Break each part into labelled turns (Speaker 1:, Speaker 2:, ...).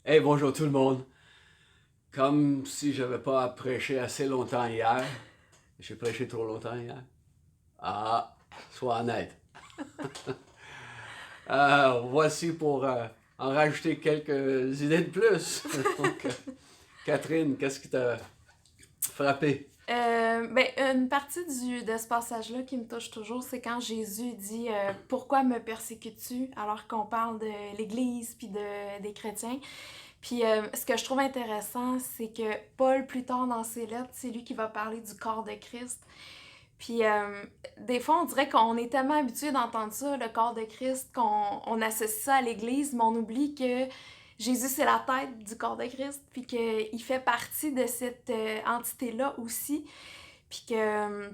Speaker 1: Hey, bonjour tout le monde. Comme si j'avais pas prêché assez longtemps hier. J'ai prêché trop longtemps hier. Ah, sois honnête. Voici pour en rajouter quelques idées de plus. Donc, Catherine, qu'est-ce qui t'a frappé?
Speaker 2: Une partie de ce passage-là qui me touche toujours, c'est quand Jésus dit Pourquoi me persécutes-tu alors qu'on parle de l'Église puis des chrétiens. Puis ce que je trouve intéressant, c'est que Paul, plus tard dans ses lettres, c'est lui qui va parler du corps de Christ. Puis des fois, on dirait qu'on est tellement habitué d'entendre ça, le corps de Christ, qu'on associe ça à l'Église, mais on oublie que Jésus, c'est la tête du corps de Christ, puis qu'il fait partie de cette entité-là aussi. Puis que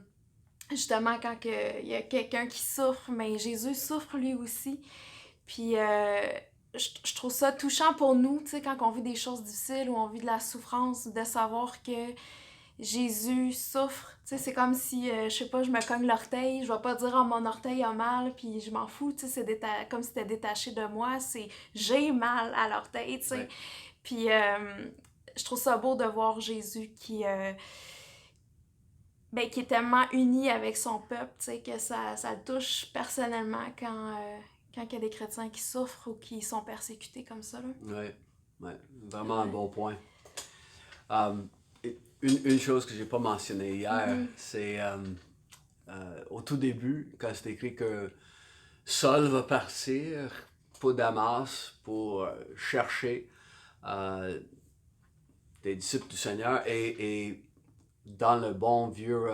Speaker 2: justement, quand il y a quelqu'un qui souffre, mais Jésus souffre lui aussi. Puis je trouve ça touchant pour nous, tu sais, quand on vit des choses difficiles ou on vit de la souffrance, de savoir que Jésus souffre. Tu sais, c'est comme si, je sais pas, je me cogne l'orteil, je vais pas dire, oh, mon orteil a mal, puis je m'en fous, tu sais, comme si c'était détaché de moi, c'est j'ai mal à l'orteil, tu sais.
Speaker 1: Ouais.
Speaker 2: Puis je trouve ça beau de voir Jésus qui est tellement uni avec son peuple, tu sais, que ça le touche personnellement quand il y a des chrétiens qui souffrent ou qui sont persécutés comme ça, là.
Speaker 1: Ouais, ouais, vraiment un
Speaker 2: Ouais.
Speaker 1: bon point. Um, une chose que j'ai pas mentionnée hier,
Speaker 2: Mhm.
Speaker 1: c'est au tout début, quand c'est écrit que Saul va partir pour Damas pour chercher euh, des disciples du Seigneur et dans le bon vieux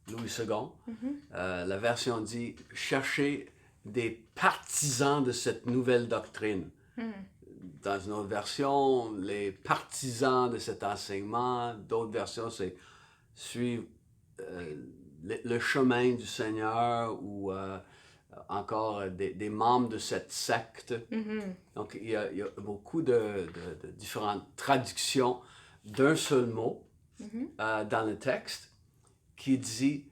Speaker 1: Louis II,
Speaker 2: Mhm.
Speaker 1: la version dit chercher des partisans de cette nouvelle doctrine.
Speaker 2: Mhm.
Speaker 1: Dans une autre version, les partisans de cet enseignement. D'autres versions, c'est suivre euh, le chemin du Seigneur ou encore des membres de cette secte.
Speaker 2: Mhm.
Speaker 1: Donc, il y a beaucoup de différentes traductions d'un seul mot
Speaker 2: Mhm.
Speaker 1: dans le texte qui dit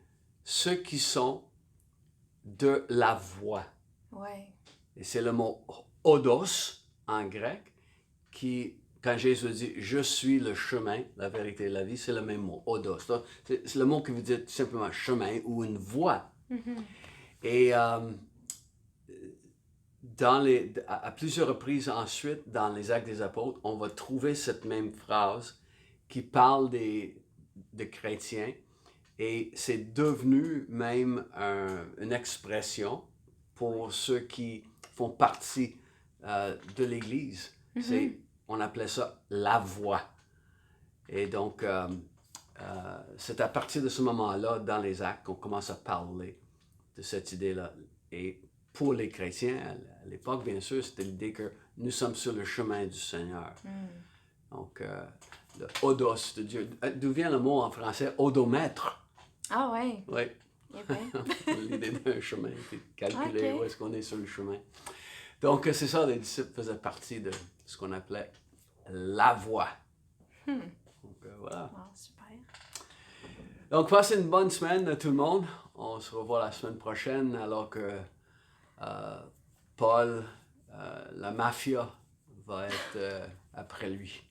Speaker 1: ceux qui sont de la voix.
Speaker 2: Ouais.
Speaker 1: Et c'est le mot odos en grec qui, quand Jésus dit je suis le chemin, la vérité et la vie, c'est le même mot, odos. C'est le mot qui veut dire tout simplement chemin ou une voix.
Speaker 2: Mhm.
Speaker 1: Et à plusieurs reprises ensuite, dans les Actes des Apôtres, on va trouver cette même phrase qui parle de chrétiens et c'est devenu même une expression
Speaker 2: Ouais.
Speaker 1: pour ceux qui font partie de l'Église.
Speaker 2: Mhm.
Speaker 1: On appelait ça la voix. Et donc, c'est à partir de ce moment-là, dans les actes, qu'on commence à parler de cette idée-là. Et pour les chrétiens, à l'époque, bien sûr, c'était l'idée que nous sommes sur le chemin du Seigneur.
Speaker 2: Mhm.
Speaker 1: Donc, le odos de Dieu. D'où vient le mot en français odomètre?
Speaker 2: Ah ouais.
Speaker 1: Oui,
Speaker 2: Eh ben.
Speaker 1: l'idée d'un chemin, puis calculer où
Speaker 2: OK.
Speaker 1: est-ce qu'on est sur le chemin. Donc, c'est ça, les disciples faisaient partie de ce qu'on appelait la voie.
Speaker 2: Hmm.
Speaker 1: Donc, voilà.
Speaker 2: Wow, super.
Speaker 1: Donc, passez une bonne semaine, tout le monde. On se revoit la semaine prochaine alors que euh, Paul, la mafia, va être après lui.